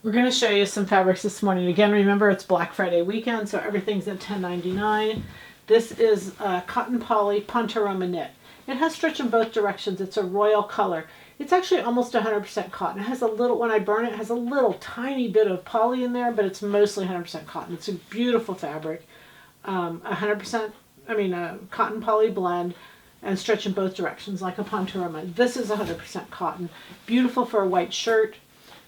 We're going to show you some fabrics this morning. Again, remember it's Black Friday weekend, so everything's at $10.99. This is cotton poly Pontoroma knit. It has stretch in both directions. It's a royal color. It's actually almost 100% cotton. It has a little, when I burn it, it has a little tiny bit of poly in there, but it's mostly 100% cotton. It's a beautiful fabric. 100%, cotton poly blend and stretch in both directions like a Pontoroma. This is 100% cotton. Beautiful for a white shirt.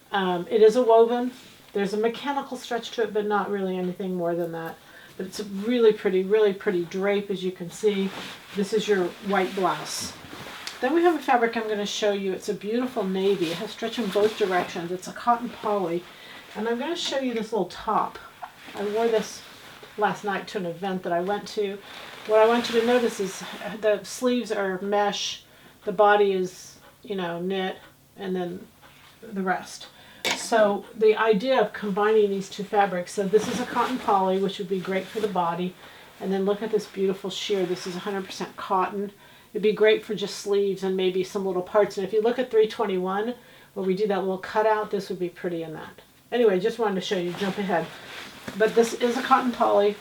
It is a woven. There's a mechanical stretch to it, but not really anything more than that. But it's a really pretty drape, as you can see. This is your white blouse. Then we have a fabric I'm going to show you. It's a beautiful navy. It has stretch in both directions. It's a cotton poly. And I'm going to show you this little top. I wore this last night to an event that I went to. What I want you to notice is the sleeves are mesh. The body is, knit, and then the rest. So the idea of combining these two fabrics, so this is a cotton poly, which would be great for the body, and then look at this beautiful sheer. This is 100% cotton. It'd be great for just sleeves and maybe some little parts. And if you look at 321, where we do that little cutout, this would be pretty in that. Anyway, just wanted to show you, jump ahead. But this is a cotton poly,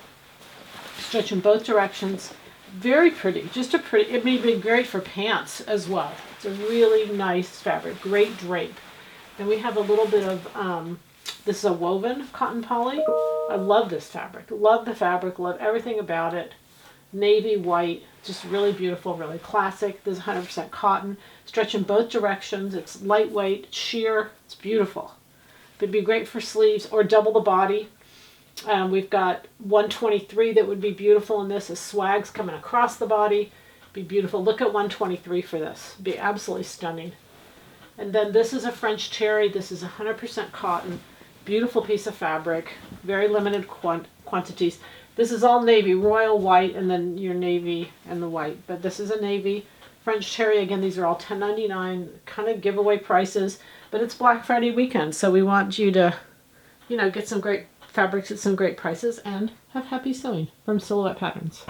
stretch in both directions. Very pretty, it may be great for pants as well. It's a really nice fabric, great drape. Then we have a little bit of, this is a woven cotton poly. I love this fabric. Love the fabric, love everything about it. Navy white, just really beautiful, really classic. This is 100% cotton. Stretch in both directions. It's lightweight, sheer. It's beautiful. It'd be great for sleeves or double the body. We've got 123 that would be beautiful in this as swags coming across the body. Be beautiful. Look at 123 for this. Be absolutely stunning. And then this is a French terry. This is 100% cotton. Beautiful piece of fabric. Very limited quantities. This is all navy, royal white, and then your navy and the white. But this is a navy. French terry, again, these are all $10.99, kind of giveaway prices. But it's Black Friday weekend, so we want you to, get some great fabrics at some great prices and have happy sewing from Silhouette Patterns.